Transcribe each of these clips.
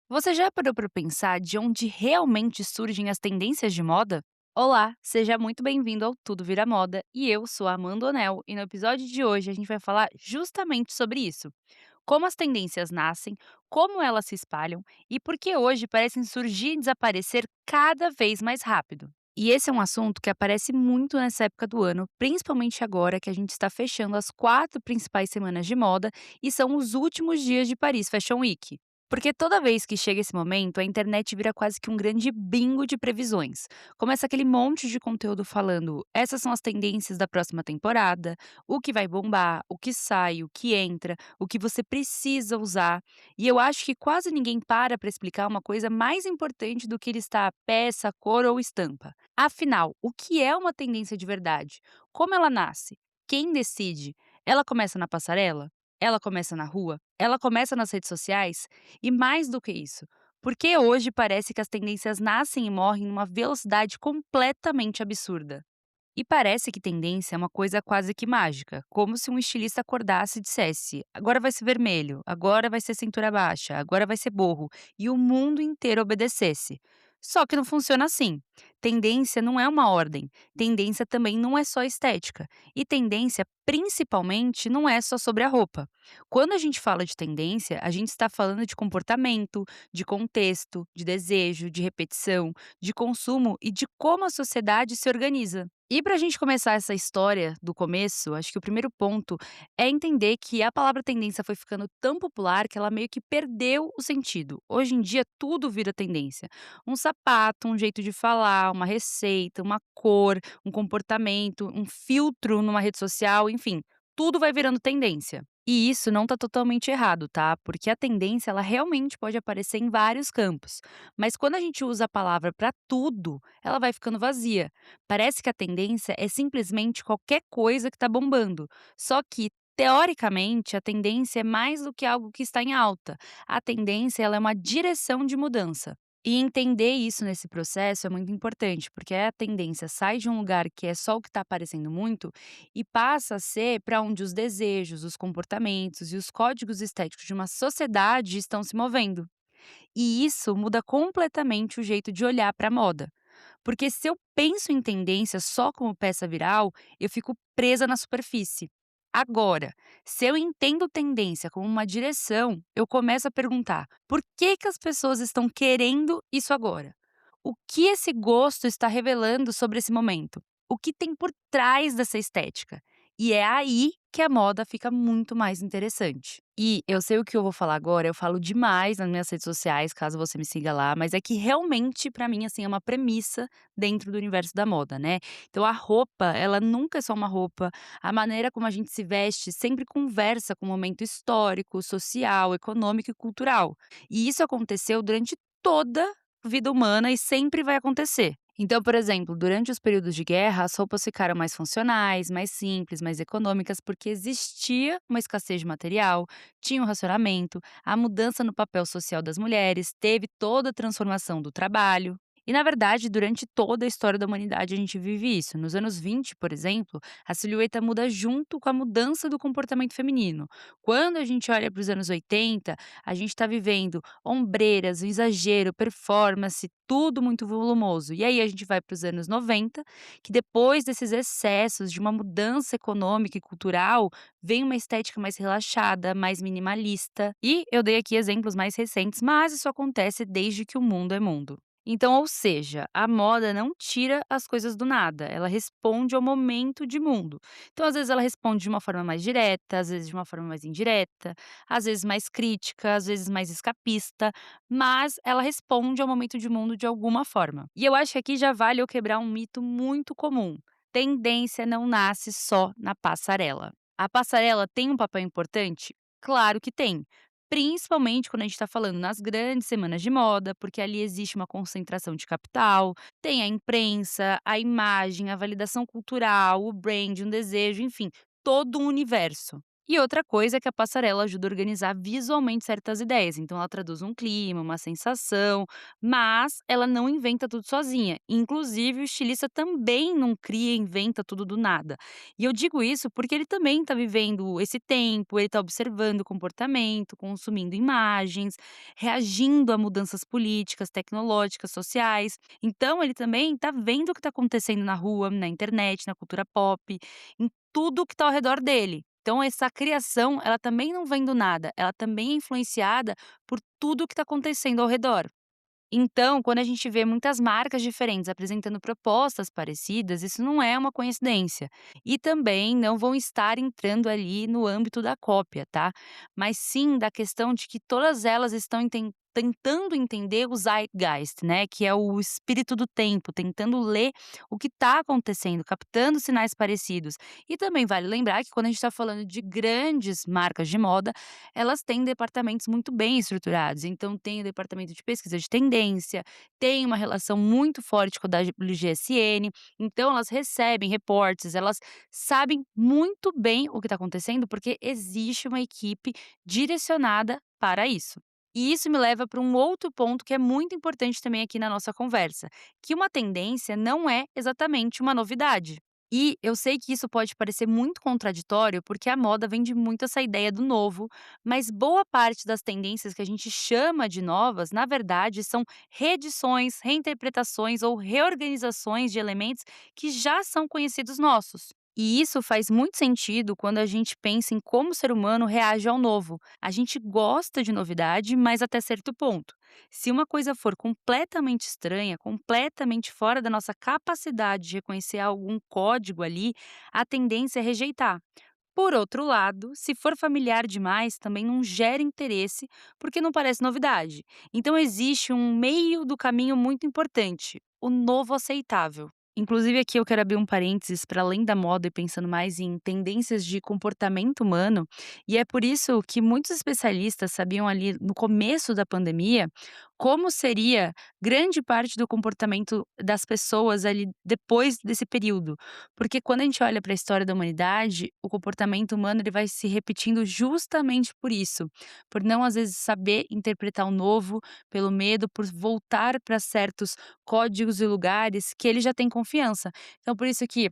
Você já parou para pensar de onde realmente surgem as tendências de moda? Olá, seja muito bem-vindo ao Tudo Vira Moda e eu sou a Amanda Onel e no episódio de hoje a gente vai falar justamente sobre isso. Como as tendências nascem, como elas se espalham e por que hoje parecem surgir e desaparecer cada vez mais rápido. E esse é um assunto que aparece muito nessa época do ano, principalmente agora que a gente está fechando as 4 principais semanas de moda e são os últimos dias de Paris Fashion Week. Porque toda vez que chega esse momento, a internet vira quase que um grande bingo de previsões. Começa aquele monte de conteúdo falando: essas são as tendências da próxima temporada, o que vai bombar, o que sai, o que entra, o que você precisa usar. E eu acho que quase ninguém para explicar uma coisa mais importante do que listar peça, cor ou estampa. Afinal, o que é uma tendência de verdade? Como ela nasce? Quem decide? Ela começa na passarela? Ela começa na rua? Ela começa nas redes sociais? E mais do que isso, porque hoje parece que as tendências nascem e morrem numa velocidade completamente absurda. E parece que tendência é uma coisa quase que mágica, como se um estilista acordasse e dissesse: agora vai ser vermelho, agora vai ser cintura baixa, agora vai ser borro, e o mundo inteiro obedecesse. Só que não funciona assim. Tendência não é uma ordem, tendência também não é só estética, e tendência, principalmente, não é só sobre a roupa. Quando a gente fala de tendência, a gente está falando de comportamento, de contexto, de desejo, de repetição, de consumo e de como a sociedade se organiza. E para a gente começar essa história do começo, acho que o primeiro ponto é entender que a palavra tendência foi ficando tão popular que ela meio que perdeu o sentido. Hoje em dia, tudo vira tendência. Um sapato, um jeito de falar, uma receita, uma cor, um comportamento, um filtro numa rede social, enfim, tudo vai virando tendência. E isso não está totalmente errado, tá? Porque a tendência ela realmente pode aparecer em vários campos. Mas quando a gente usa a palavra para tudo, ela vai ficando vazia. Parece que a tendência é simplesmente qualquer coisa que está bombando. Só que, teoricamente, a tendência é mais do que algo que está em alta. A tendência ela é uma direção de mudança. E entender isso nesse processo é muito importante, porque a tendência sai de um lugar que é só o que está aparecendo muito e passa a ser para onde os desejos, os comportamentos e os códigos estéticos de uma sociedade estão se movendo. E isso muda completamente o jeito de olhar para a moda. Porque se eu penso em tendência só como peça viral, eu fico presa na superfície. Agora, se eu entendo tendência como uma direção, eu começo a perguntar: por que as pessoas estão querendo isso agora? O que esse gosto está revelando sobre esse momento? O que tem por trás dessa estética? E é aí que a moda fica muito mais interessante. E eu sei o que eu vou falar agora, eu falo demais nas minhas redes sociais, caso você me siga lá, mas é que realmente pra mim assim é uma premissa dentro do universo da moda, né. Então a roupa, ela nunca é só uma roupa, a maneira como a gente se veste sempre conversa com o momento histórico, social, econômico e cultural. E isso aconteceu durante toda a vida humana e sempre vai acontecer. Então, por exemplo, durante os períodos de guerra, as roupas ficaram mais funcionais, mais simples, mais econômicas, porque existia uma escassez de material, tinha um racionamento, a mudança no papel social das mulheres, teve toda a transformação do trabalho. E, na verdade, durante toda a história da humanidade, a gente vive isso. Nos anos 20, por exemplo, a silhueta muda junto com a mudança do comportamento feminino. Quando a gente olha para os anos 80, a gente está vivendo ombreiras, o exagero, performance, tudo muito volumoso. E aí a gente vai para os anos 90, que depois desses excessos de uma mudança econômica e cultural, vem uma estética mais relaxada, mais minimalista. E eu dei aqui exemplos mais recentes, mas isso acontece desde que o mundo é mundo. Então, ou seja, a moda não tira as coisas do nada, ela responde ao momento de mundo. Então, às vezes, ela responde de uma forma mais direta, às vezes de uma forma mais indireta, às vezes mais crítica, às vezes mais escapista, mas ela responde ao momento de mundo de alguma forma. E eu acho que aqui já vale eu quebrar um mito muito comum. Tendência não nasce só na passarela. A passarela tem um papel importante? Claro que tem. Principalmente quando a gente está falando nas grandes semanas de moda, porque ali existe uma concentração de capital, tem a imprensa, a imagem, a validação cultural, o brand, um desejo, enfim, todo um universo. E outra coisa é que a passarela ajuda a organizar visualmente certas ideias. Então, ela traduz um clima, uma sensação, mas ela não inventa tudo sozinha. Inclusive, o estilista também não cria e inventa tudo do nada. E eu digo isso porque ele também está vivendo esse tempo, ele está observando o comportamento, consumindo imagens, reagindo a mudanças políticas, tecnológicas, sociais. Então, ele também está vendo o que está acontecendo na rua, na internet, na cultura pop, em tudo que está ao redor dele. Então essa criação, ela também não vem do nada, ela também é influenciada por tudo que está acontecendo ao redor. Então, quando a gente vê muitas marcas diferentes apresentando propostas parecidas, isso não é uma coincidência. E também não vão estar entrando ali no âmbito da cópia, tá? Mas sim da questão de que todas elas estão tentando entender o zeitgeist, né? Que é o espírito do tempo, tentando ler o que está acontecendo, captando sinais parecidos. E também vale lembrar que quando a gente está falando de grandes marcas de moda, elas têm departamentos muito bem estruturados. Então, tem o departamento de pesquisa de tendência, tem uma relação muito forte com a WGSN. Então, elas recebem reportes, elas sabem muito bem o que está acontecendo, porque existe uma equipe direcionada para isso. E isso me leva para um outro ponto que é muito importante também aqui na nossa conversa, que uma tendência não é exatamente uma novidade. E eu sei que isso pode parecer muito contraditório, porque a moda vende muito essa ideia do novo, mas boa parte das tendências que a gente chama de novas, na verdade, são reedições, reinterpretações ou reorganizações de elementos que já são conhecidos nossos. E isso faz muito sentido quando a gente pensa em como o ser humano reage ao novo. A gente gosta de novidade, mas até certo ponto. Se uma coisa for completamente estranha, completamente fora da nossa capacidade de reconhecer algum código ali, a tendência é rejeitar. Por outro lado, se for familiar demais, também não gera interesse, porque não parece novidade. Então existe um meio do caminho muito importante, o novo aceitável. Inclusive aqui eu quero abrir um parênteses para além da moda e pensando mais em tendências de comportamento humano, e é por isso que muitos especialistas sabiam ali no começo da pandemia como seria grande parte do comportamento das pessoas ali depois desse período. Porque quando a gente olha para a história da humanidade, o comportamento humano ele vai se repetindo justamente por isso, por não às vezes saber interpretar o novo, pelo medo, por voltar para certos códigos e lugares que ele já tem confiança. Então por isso que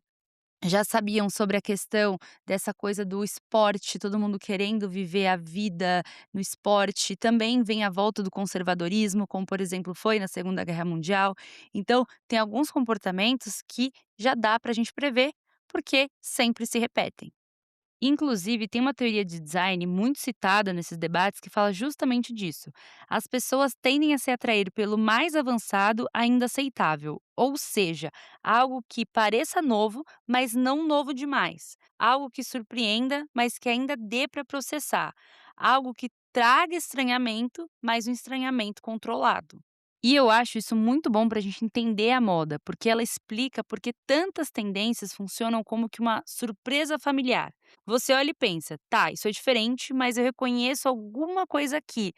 já sabiam sobre a questão dessa coisa do esporte, todo mundo querendo viver a vida no esporte, também vem a volta do conservadorismo, como por exemplo foi na Segunda Guerra Mundial. Então, tem alguns comportamentos que já dá para a gente prever, porque sempre se repetem. Inclusive, tem uma teoria de design muito citada nesses debates que fala justamente disso. As pessoas tendem a se atrair pelo mais avançado, ainda aceitável, ou seja, algo que pareça novo, mas não novo demais. Algo que surpreenda, mas que ainda dê para processar. Algo que traga estranhamento, mas um estranhamento controlado. E eu acho isso muito bom para a gente entender a moda, porque ela explica por que tantas tendências funcionam como que uma surpresa familiar. Você olha e pensa, tá, isso é diferente, mas eu reconheço alguma coisa aqui.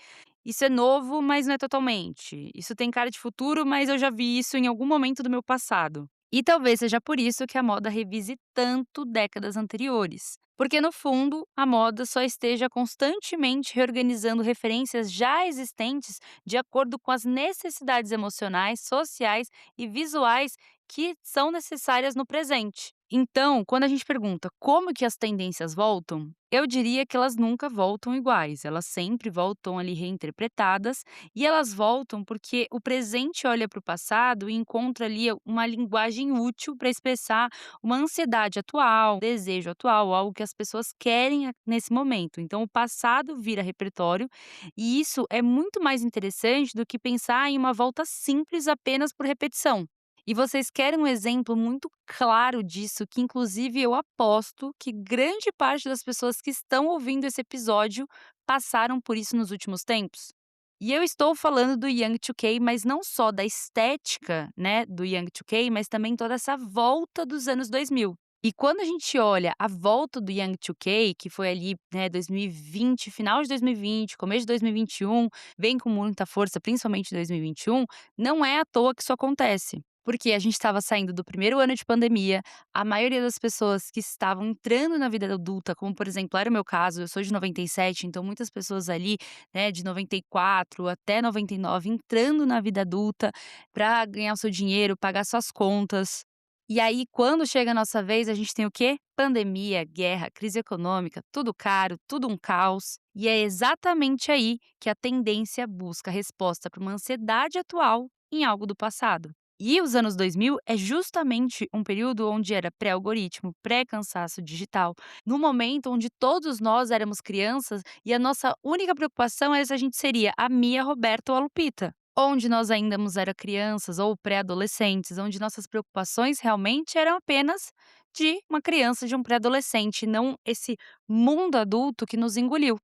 Isso é novo, mas não é totalmente. Isso tem cara de futuro, mas eu já vi isso em algum momento do meu passado. E talvez seja por isso que a moda revise tanto décadas anteriores. Porque, no fundo, a moda só esteja constantemente reorganizando referências já existentes de acordo com as necessidades emocionais, sociais e visuais que são necessárias no presente. Então, quando a gente pergunta como que as tendências voltam, eu diria que elas nunca voltam iguais, elas sempre voltam ali reinterpretadas e elas voltam porque o presente olha para o passado e encontra ali uma linguagem útil para expressar uma ansiedade atual, um desejo atual, algo que as pessoas querem nesse momento. Então, o passado vira repertório e isso é muito mais interessante do que pensar em uma volta simples apenas por repetição. E vocês querem um exemplo muito claro disso, que inclusive eu aposto que grande parte das pessoas que estão ouvindo esse episódio passaram por isso nos últimos tempos? E eu estou falando do Young 2K, mas não só da estética, né, do Young 2K, mas também toda essa volta dos anos 2000. E quando a gente olha a volta do Young 2K, que foi ali, né, 2020, final de 2020, começo de 2021, vem com muita força, principalmente em 2021, não é à toa que isso acontece. Porque a gente estava saindo do primeiro ano de pandemia, a maioria das pessoas que estavam entrando na vida adulta, como por exemplo era o meu caso, eu sou de 97, então muitas pessoas ali, né, de 94 até 99 entrando na vida adulta para ganhar o seu dinheiro, pagar suas contas. E aí quando chega a nossa vez, a gente tem o quê? Pandemia, guerra, crise econômica, tudo caro, tudo um caos. E é exatamente aí que a tendência busca resposta para uma ansiedade atual em algo do passado. E os anos 2000 é justamente um período onde era pré-algoritmo, pré-cansaço digital, no momento onde todos nós éramos crianças e a nossa única preocupação era se a gente seria a Mia, Roberta ou a Lupita. Onde nós ainda era crianças ou pré-adolescentes, onde nossas preocupações realmente eram apenas de uma criança, de um pré-adolescente, não esse mundo adulto que nos engoliu.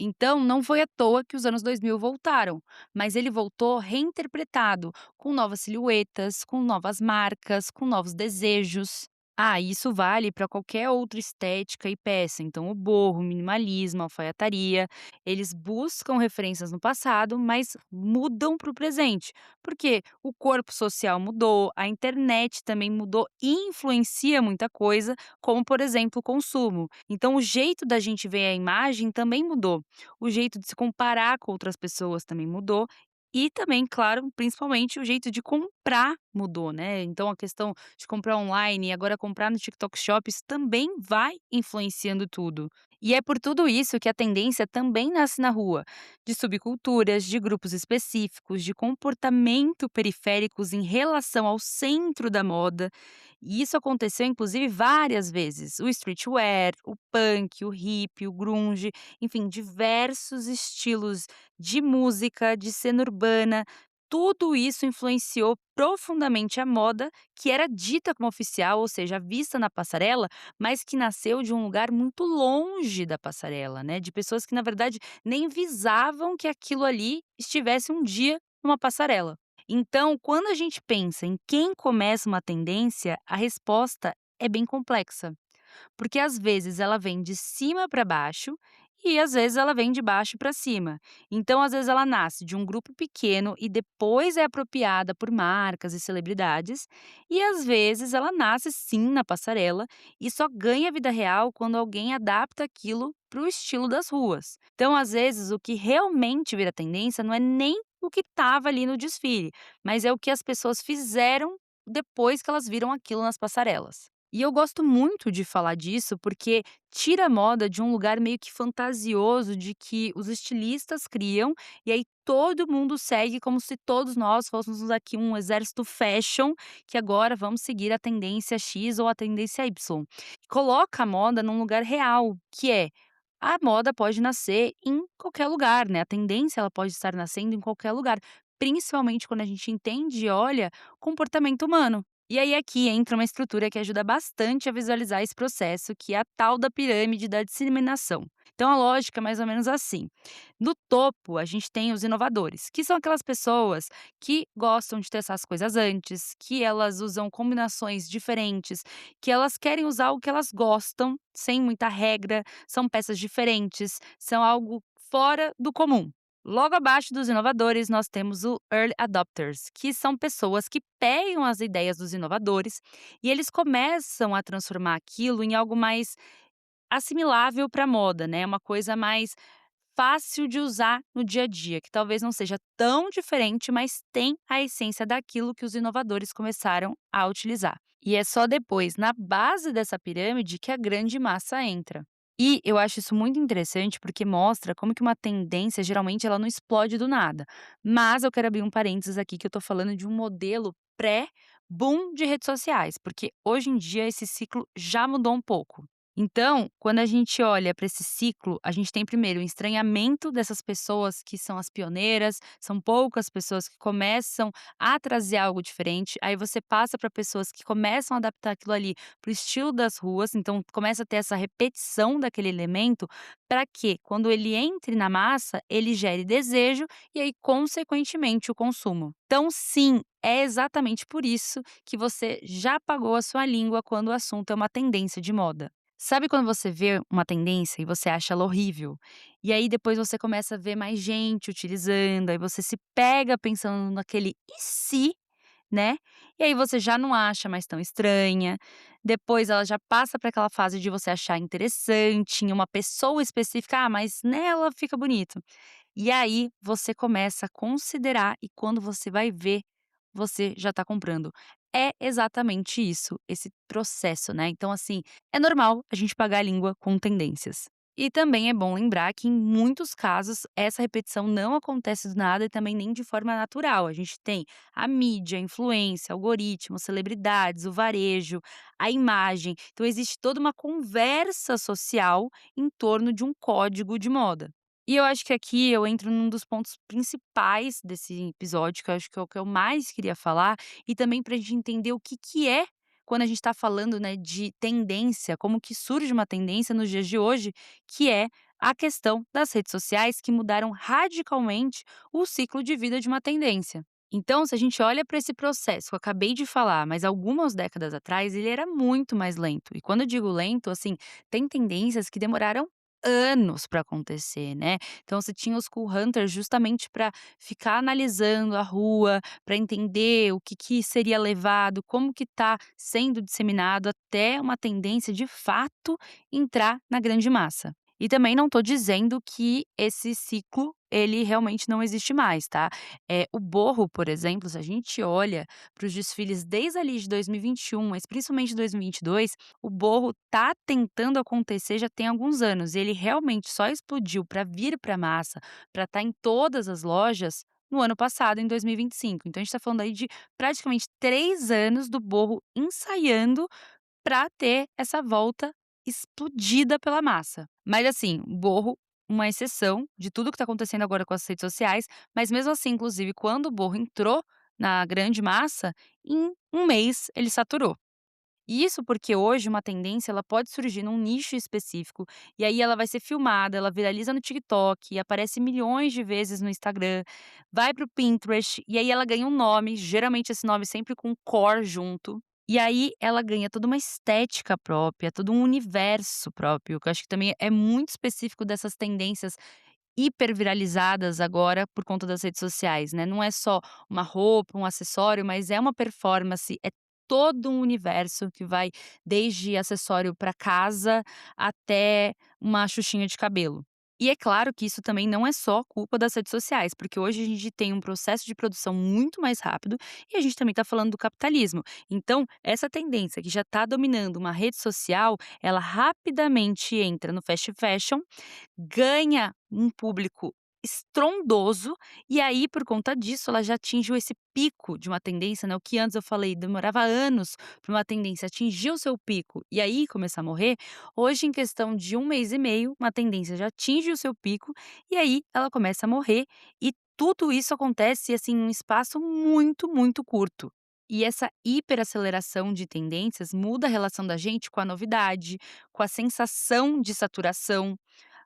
Então, não foi à toa que os anos 2000 voltaram, mas ele voltou reinterpretado, com novas silhuetas, com novas marcas, com novos desejos. Ah, e isso vale para qualquer outra estética e peça. Então, o boho, o minimalismo, a alfaiataria, eles buscam referências no passado, mas mudam para o presente. Porque o corpo social mudou, a internet também mudou e influencia muita coisa, como, por exemplo, o consumo. Então, o jeito da gente ver a imagem também mudou. O jeito de se comparar com outras pessoas também mudou. E também, claro, principalmente o jeito de comprar mudou, né? Então a questão de comprar online e agora comprar no TikTok Shop, isso também vai influenciando tudo. E é por tudo isso que a tendência também nasce na rua, de subculturas, de grupos específicos, de comportamento periféricos em relação ao centro da moda. E isso aconteceu inclusive várias vezes. O streetwear, o punk, o hip, o grunge, enfim, diversos estilos de música, de cena urbana, tudo isso influenciou profundamente a moda, que era dita como oficial, ou seja, vista na passarela, mas que nasceu de um lugar muito longe da passarela, né? De pessoas que, na verdade, nem visavam que aquilo ali estivesse um dia numa passarela. Então, quando a gente pensa em quem começa uma tendência, a resposta é bem complexa. Porque às vezes ela vem de cima para baixo e às vezes ela vem de baixo para cima. Então, às vezes ela nasce de um grupo pequeno e depois é apropriada por marcas e celebridades, e às vezes ela nasce sim na passarela e só ganha vida real quando alguém adapta aquilo para o estilo das ruas. Então, às vezes, o que realmente vira tendência não é nem o que estava ali no desfile, mas é o que as pessoas fizeram depois que elas viram aquilo nas passarelas. E eu gosto muito de falar disso, porque tira a moda de um lugar meio que fantasioso de que os estilistas criam, e aí todo mundo segue como se todos nós fôssemos aqui um exército fashion, que agora vamos seguir a tendência X ou a tendência Y. Coloca a moda num lugar real, que é a moda pode nascer em qualquer lugar, né, a tendência ela pode estar nascendo em qualquer lugar, principalmente quando a gente entende e olha comportamento humano. E aí aqui entra uma estrutura que ajuda bastante a visualizar esse processo, que é a tal da pirâmide da disseminação. Então a lógica é mais ou menos assim. No topo, a gente tem os inovadores, que são aquelas pessoas que gostam de testar as coisas antes, que elas usam combinações diferentes, que elas querem usar o que elas gostam, sem muita regra, são peças diferentes, são algo fora do comum. Logo abaixo dos inovadores, nós temos o Early Adopters, que são pessoas que pegam as ideias dos inovadores e eles começam a transformar aquilo em algo mais assimilável para a moda, né? Uma coisa mais fácil de usar no dia a dia, que talvez não seja tão diferente, mas tem a essência daquilo que os inovadores começaram a utilizar. E é só depois, na base dessa pirâmide, que a grande massa entra. E eu acho isso muito interessante porque mostra como que uma tendência geralmente ela não explode do nada. Mas eu quero abrir um parênteses aqui que eu tô falando de um modelo pré-boom de redes sociais, porque hoje em dia esse ciclo já mudou um pouco. Então, quando a gente olha para esse ciclo, a gente tem primeiro o estranhamento dessas pessoas que são as pioneiras, são poucas pessoas que começam a trazer algo diferente, aí você passa para pessoas que começam a adaptar aquilo ali para o estilo das ruas, então começa a ter essa repetição daquele elemento, para que quando ele entre na massa, ele gere desejo e aí consequentemente o consumo. Então sim, é exatamente por isso que você já pagou a sua língua quando o assunto é uma tendência de moda. Sabe quando você vê uma tendência e você acha ela horrível? E aí depois você começa a ver mais gente utilizando, aí você se pega pensando naquele "e se?", né, e aí você já não acha mais tão estranha, depois ela já passa para aquela fase de você achar interessante em uma pessoa específica, "Ah, mas nela fica bonito". E aí você começa a considerar e quando você vai ver, você já está comprando. É exatamente isso, esse processo, né. Então assim, é normal a gente pagar a língua com tendências. E também é bom lembrar que em muitos casos essa repetição não acontece do nada e também nem de forma natural. A gente tem a mídia, a influência, algoritmos, celebridades, o varejo, a imagem. Então existe toda uma conversa social em torno de um código de moda. E eu acho que aqui eu entro num dos pontos principais desse episódio, que eu acho que é o que eu mais queria falar, e também para a gente entender o que que é quando a gente está falando, né, de tendência, como que surge uma tendência nos dias de hoje, que é a questão das redes sociais que mudaram radicalmente o ciclo de vida de uma tendência. Então, se a gente olha para esse processo que eu acabei de falar, mas algumas décadas atrás ele era muito mais lento. E quando eu digo lento, assim, tem tendências que demoraram anos para acontecer, né. Então você tinha os cool hunters justamente para ficar analisando a rua, para entender o que que seria levado, como que está sendo disseminado, até uma tendência de fato entrar na grande massa. E também não estou dizendo que esse ciclo, ele realmente não existe mais, tá. O borro, por exemplo, se a gente olha para os desfiles desde ali de 2021, mas principalmente 2022, o borro tá tentando acontecer já tem alguns anos e ele realmente só explodiu para vir para a massa, para estar em todas as lojas no ano passado, em 2025. Então a gente está falando aí de praticamente 3 anos do borro ensaiando para ter essa volta explodida pela massa. Mas assim, o borro, uma exceção de tudo que está acontecendo agora com as redes sociais, mas mesmo assim, inclusive, quando o borro entrou na grande massa, em um mês ele saturou. E isso porque hoje uma tendência ela pode surgir num nicho específico, e aí ela vai ser filmada, ela viraliza no TikTok, aparece milhões de vezes no Instagram, vai para o Pinterest, e aí ela ganha um nome, geralmente esse nome sempre com core junto, e aí ela ganha toda uma estética própria, todo um universo próprio, que eu acho que também é muito específico dessas tendências hiperviralizadas agora por conta das redes sociais, né, não é só uma roupa, um acessório, mas é uma performance, é todo um universo que vai desde acessório para casa até uma xuxinha de cabelo. E é claro que isso também não é só culpa das redes sociais, porque hoje a gente tem um processo de produção muito mais rápido e a gente também está falando do capitalismo. Então, essa tendência que já está dominando uma rede social, ela rapidamente entra no fast fashion, ganha um público estrondoso, e aí por conta disso ela já atingiu esse pico de uma tendência, né, o que antes eu falei demorava anos para uma tendência atingir o seu pico e aí começar a morrer, hoje em questão de um mês e meio, uma tendência já atinge o seu pico, e aí ela começa a morrer, e tudo isso acontece, assim, em um espaço muito, muito curto. E essa hiperaceleração de tendências muda a relação da gente com a novidade, com a sensação de saturação,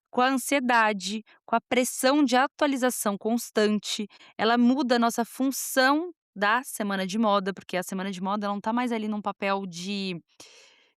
com a ansiedade, com a pressão de atualização constante, ela muda a nossa função da semana de moda, porque a semana de moda ela não tá mais ali num papel de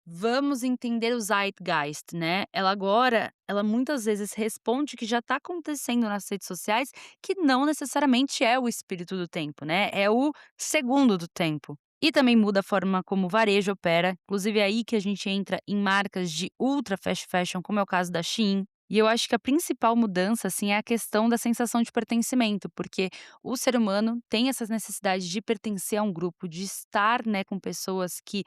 vamos entender o zeitgeist, né. Ela muitas vezes responde o que já está acontecendo nas redes sociais, que não necessariamente é o espírito do tempo, né, é o segundo do tempo. E também muda a forma como o varejo opera, inclusive é aí que a gente entra em marcas de ultra fast fashion, como é o caso da Shein. E eu acho que a principal mudança, assim, é a questão da sensação de pertencimento, porque o ser humano tem essas necessidades de pertencer a um grupo, de estar, né, com pessoas que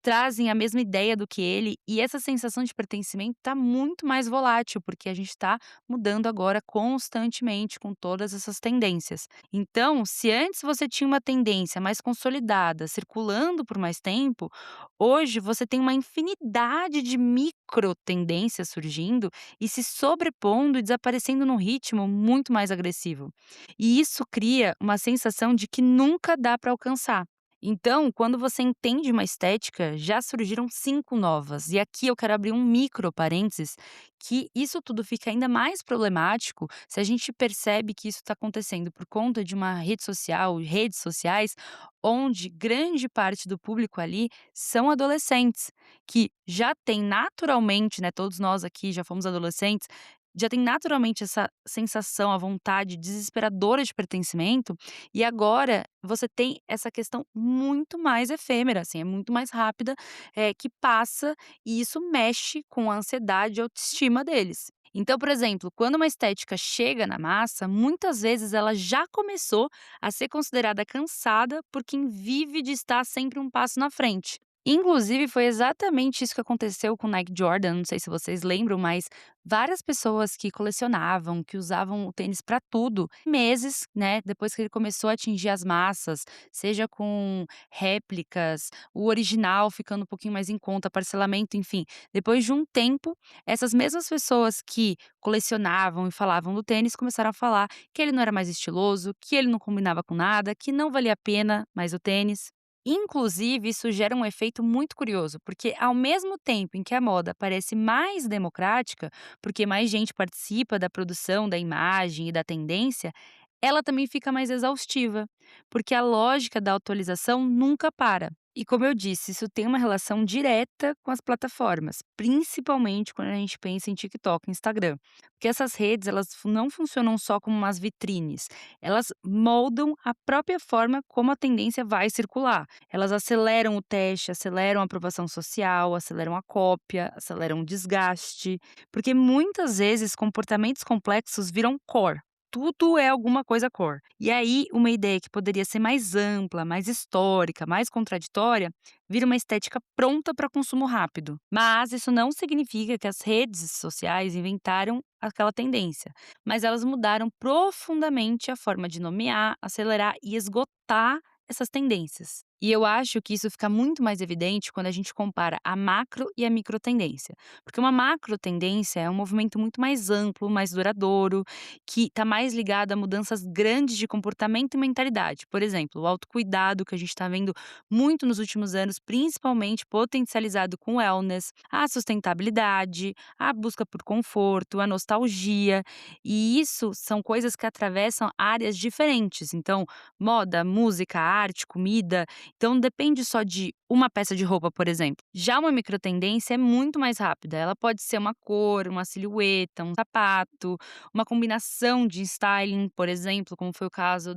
trazem a mesma ideia do que ele, e essa sensação de pertencimento está muito mais volátil, porque a gente está mudando agora constantemente com todas essas tendências. Então, se antes você tinha uma tendência mais consolidada, circulando por mais tempo, hoje você tem uma infinidade de micro tendências surgindo e se sobrepondo e desaparecendo num ritmo muito mais agressivo. E isso cria uma sensação de que nunca dá para alcançar. Então, quando você entende uma estética, já surgiram 5 novas. E aqui eu quero abrir um micro parênteses, que isso tudo fica ainda mais problemático se a gente percebe que isso está acontecendo por conta de uma rede social, redes sociais, onde grande parte do público ali são adolescentes, que já tem naturalmente, né, todos nós aqui já fomos adolescentes, já tem naturalmente essa sensação, a vontade desesperadora de pertencimento, e agora você tem essa questão muito mais efêmera, assim, é muito mais rápida, que passa e isso mexe com a ansiedade e autoestima deles. Então, por exemplo, quando uma estética chega na massa, muitas vezes ela já começou a ser considerada cansada por quem vive de estar sempre um passo na frente. Inclusive, foi exatamente isso que aconteceu com o Nike Jordan, não sei se vocês lembram, mas várias pessoas que colecionavam, que usavam o tênis para tudo, meses, né, depois que ele começou a atingir as massas, seja com réplicas, o original ficando um pouquinho mais em conta, parcelamento, enfim. Depois de um tempo, essas mesmas pessoas que colecionavam e falavam do tênis começaram a falar que ele não era mais estiloso, que ele não combinava com nada, que não valia a pena mais o tênis. Inclusive, isso gera um efeito muito curioso, porque ao mesmo tempo em que a moda parece mais democrática, porque mais gente participa da produção da imagem e da tendência, ela também fica mais exaustiva, porque a lógica da atualização nunca para. E como eu disse, isso tem uma relação direta com as plataformas, principalmente quando a gente pensa em TikTok e Instagram. Porque essas redes, elas não funcionam só como umas vitrines, elas moldam a própria forma como a tendência vai circular. Elas aceleram o teste, aceleram a aprovação social, aceleram a cópia, aceleram o desgaste, porque muitas vezes comportamentos complexos viram core. Tudo é alguma coisa core. E aí, uma ideia que poderia ser mais ampla, mais histórica, mais contraditória, vira uma estética pronta para consumo rápido. Mas isso não significa que as redes sociais inventaram aquela tendência, mas elas mudaram profundamente a forma de nomear, acelerar e esgotar essas tendências. E eu acho que isso fica muito mais evidente quando a gente compara a macro e a micro tendência. Porque uma macro tendência é um movimento muito mais amplo, mais duradouro, que está mais ligado a mudanças grandes de comportamento e mentalidade. Por exemplo, o autocuidado que a gente está vendo muito nos últimos anos, principalmente potencializado com o wellness, a sustentabilidade, a busca por conforto, a nostalgia. E isso são coisas que atravessam áreas diferentes. Então, moda, música, arte, comida. Então, depende só de uma peça de roupa, por exemplo. Já uma microtendência é muito mais rápida. Ela pode ser uma cor, uma silhueta, um sapato, uma combinação de styling, por exemplo, como foi o caso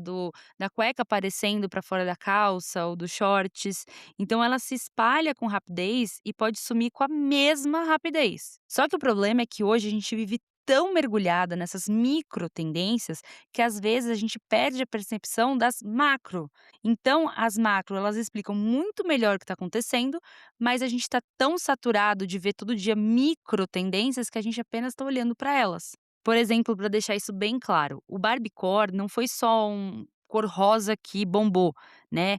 da cueca aparecendo para fora da calça ou dos shorts. Então, ela se espalha com rapidez e pode sumir com a mesma rapidez. Só que o problema é que hoje a gente vive tão mergulhada nessas micro tendências que às vezes a gente perde a percepção das macro. Então, as macro, elas explicam muito melhor o que está acontecendo, mas a gente está tão saturado de ver todo dia micro tendências que a gente apenas está olhando para elas. Por exemplo, para deixar isso bem claro, o Barbiecore não foi só um cor rosa que bombou, né?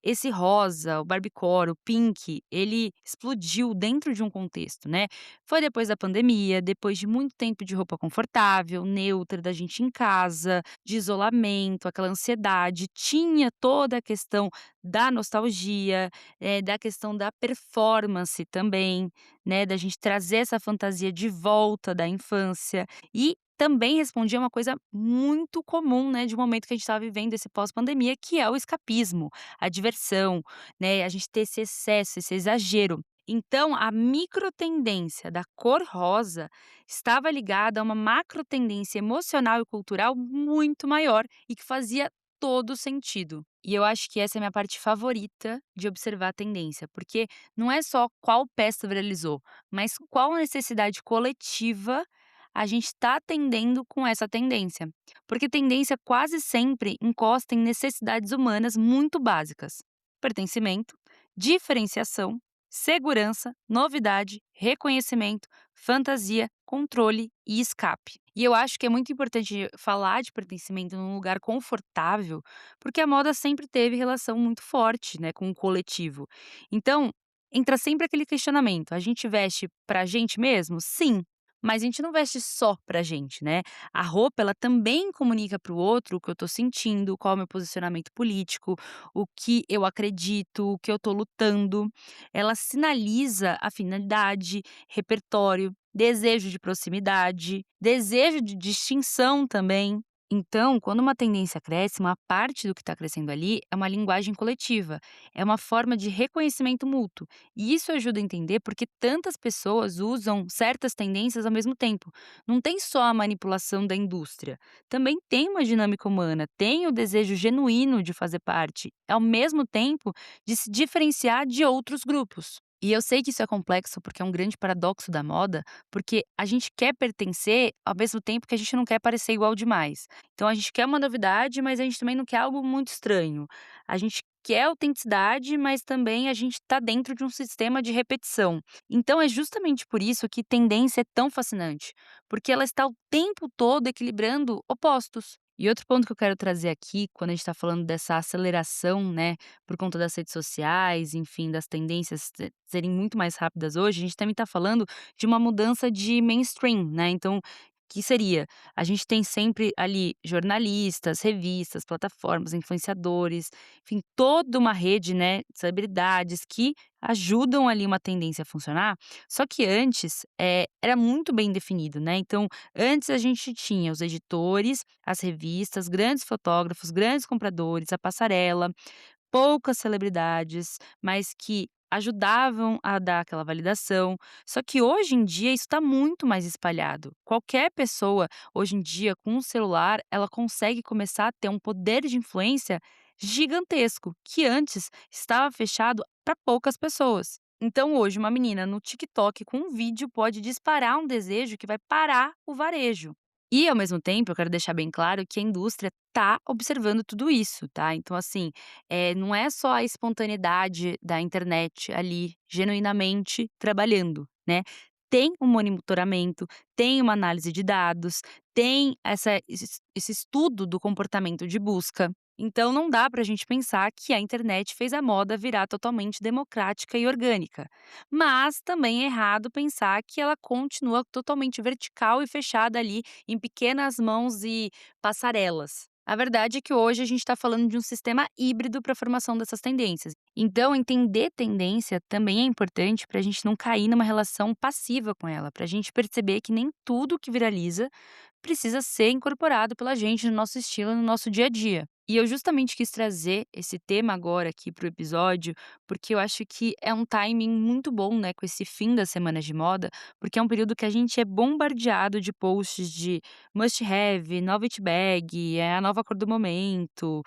Esse rosa, o Barbiecore, o pink, ele explodiu dentro de um contexto, né? Foi depois da pandemia, depois de muito tempo de roupa confortável, neutra, da gente em casa, de isolamento, aquela ansiedade. Tinha toda a questão da nostalgia, da questão da performance também, né? Da gente trazer essa fantasia de volta da infância. E também respondia uma coisa muito comum, né, de um momento que a gente estava vivendo esse pós-pandemia, que é o escapismo, a diversão, né, a gente ter esse excesso, esse exagero. Então, a microtendência da cor rosa estava ligada a uma macrotendência emocional e cultural muito maior e que fazia todo sentido. E eu acho que essa é a minha parte favorita de observar a tendência, porque não é só qual peça viralizou, mas qual necessidade coletiva a gente está atendendo com essa tendência. Porque tendência quase sempre encosta em necessidades humanas muito básicas: pertencimento, diferenciação, segurança, novidade, reconhecimento, fantasia, controle e escape. E eu acho que é muito importante falar de pertencimento num lugar confortável, porque a moda sempre teve relação muito forte, né, com o coletivo. Então, entra sempre aquele questionamento: a gente veste pra gente mesmo? Sim. Mas a gente não veste só pra gente, né. A roupa, ela também comunica para o outro o que eu tô sentindo, qual é o meu posicionamento político, o que eu acredito, o que eu tô lutando. Ela sinaliza a finalidade, repertório, desejo de proximidade, desejo de distinção também. Então, quando uma tendência cresce, uma parte do que está crescendo ali é uma linguagem coletiva, é uma forma de reconhecimento mútuo. E isso ajuda a entender porque tantas pessoas usam certas tendências ao mesmo tempo. Não tem só a manipulação da indústria, também tem uma dinâmica humana, tem o desejo genuíno de fazer parte, ao mesmo tempo de se diferenciar de outros grupos. E eu sei que isso é complexo porque é um grande paradoxo da moda, porque a gente quer pertencer ao mesmo tempo que a gente não quer parecer igual demais. Então a gente quer uma novidade, mas a gente também não quer algo muito estranho. A gente quer autenticidade, mas também a gente está dentro de um sistema de repetição. Então é justamente por isso que tendência é tão fascinante, porque ela está o tempo todo equilibrando opostos. E outro ponto que eu quero trazer aqui, quando a gente está falando dessa aceleração, né, por conta das redes sociais, enfim, das tendências serem muito mais rápidas hoje, a gente também está falando de uma mudança de mainstream, né? Então, que seria? A gente tem sempre ali jornalistas, revistas, plataformas, influenciadores, enfim, toda uma rede, né, de celebridades que ajudam ali uma tendência a funcionar. Só que antes era muito bem definido, né? Então, antes a gente tinha os editores, as revistas, grandes fotógrafos, grandes compradores, a passarela, poucas celebridades, mas que ajudavam a dar aquela validação. Só que hoje em dia isso está muito mais espalhado. Qualquer pessoa, hoje em dia, com um celular, ela consegue começar a ter um poder de influência gigantesco, que antes estava fechado para poucas pessoas. Então, hoje, uma menina no TikTok com um vídeo pode disparar um desejo que vai parar o varejo. E, ao mesmo tempo, eu quero deixar bem claro que a indústria tá observando tudo isso, tá. Então, assim, não é só a espontaneidade da internet ali, genuinamente trabalhando, né. Tem um monitoramento, tem uma análise de dados, tem esse estudo do comportamento de busca. Então não dá pra gente pensar que a internet fez a moda virar totalmente democrática e orgânica. Mas também é errado pensar que ela continua totalmente vertical e fechada ali em pequenas mãos e passarelas. A verdade é que hoje a gente está falando de um sistema híbrido para a formação dessas tendências. Então, entender tendência também é importante para a gente não cair numa relação passiva com ela, para a gente perceber que nem tudo que viraliza precisa ser incorporado pela gente no nosso estilo, no nosso dia a dia. E eu justamente quis trazer esse tema agora aqui para o episódio, porque eu acho que é um timing muito bom, né, com esse fim das semanas de moda, porque é um período que a gente é bombardeado de posts de must have, nova it bag, é a nova cor do momento,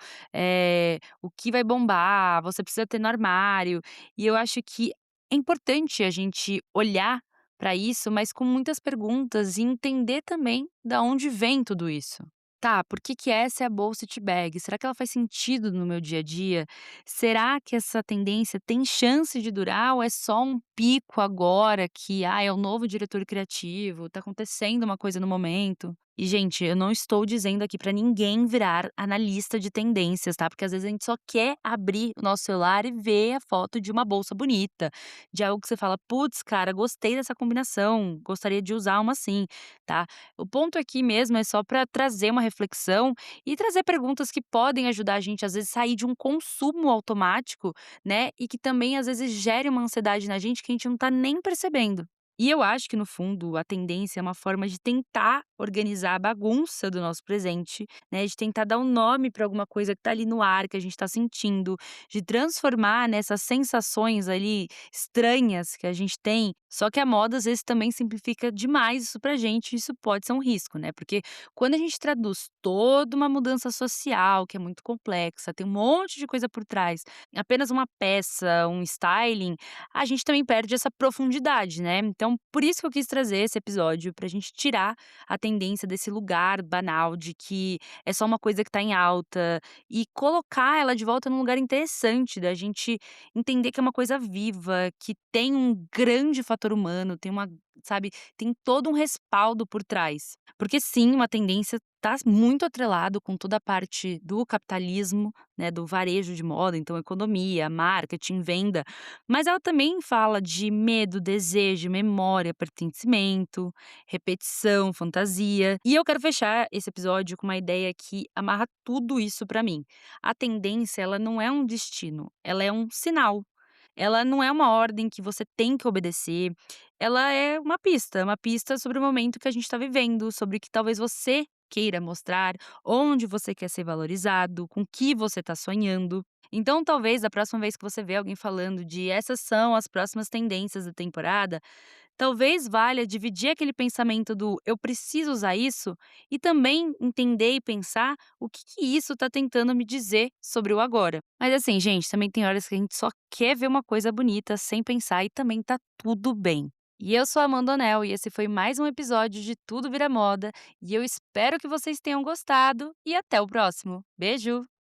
o que vai bombar, você precisa ter no armário. E eu acho que é importante a gente olhar para isso, mas com muitas perguntas e entender também da onde vem tudo isso. Tá, por que que essa é a bolsa It bag? Será que ela faz sentido no meu dia a dia? Será que essa tendência tem chance de durar ou é só um pico agora que, é o novo diretor criativo, tá acontecendo uma coisa no momento? E, gente, eu não estou dizendo aqui pra ninguém virar analista de tendências, tá? Porque às vezes a gente só quer abrir o nosso celular e ver a foto de uma bolsa bonita, de algo que você fala: "Putz, cara, gostei dessa combinação, gostaria de usar uma assim", tá? O ponto aqui mesmo é só para trazer uma reflexão e trazer perguntas que podem ajudar a gente, às vezes, sair de um consumo automático, né, e que também, às vezes, gere uma ansiedade na gente que a gente não tá nem percebendo. E eu acho que, no fundo, a tendência é uma forma de tentar organizar a bagunça do nosso presente, né, de tentar dar um nome para alguma coisa que tá ali no ar, que a gente tá sentindo, de transformar nessas sensações ali estranhas que a gente tem. Só que a moda, às vezes, também simplifica demais isso pra gente, e isso pode ser um risco, né, porque quando a gente traduz toda uma mudança social, que é muito complexa, tem um monte de coisa por trás, em apenas uma peça, um styling, a gente também perde essa profundidade, né. Então, por isso que eu quis trazer esse episódio, pra gente tirar a tendência desse lugar banal de que é só uma coisa que tá em alta, e colocar ela de volta num lugar interessante, da gente entender que é uma coisa viva, que tem um grande fator humano, tem uma, sabe, tem todo um respaldo por trás. Porque sim, uma tendência tá muito atrelado com toda a parte do capitalismo, né, do varejo de moda, então economia, marketing, venda, mas ela também fala de medo, desejo, memória, pertencimento, repetição, fantasia. E eu quero fechar esse episódio com uma ideia que amarra tudo isso pra mim. A tendência, ela não é um destino, ela é um sinal. Ela não é uma ordem que você tem que obedecer, ela é uma pista sobre o momento que a gente tá vivendo, sobre o que talvez você queira mostrar, onde você quer ser valorizado, com o que você está sonhando. Então, talvez a próxima vez que você vê alguém falando de essas são as próximas tendências da temporada, talvez valha dividir aquele pensamento do "eu preciso usar isso" e também entender e pensar o que isso está tentando me dizer sobre o agora. Mas assim, gente, também tem horas que a gente só quer ver uma coisa bonita sem pensar e também tá tudo bem. E eu sou a Amanda Onel e esse foi mais um episódio de Tudo Vira Moda e eu espero que vocês tenham gostado e até o próximo. Beijo!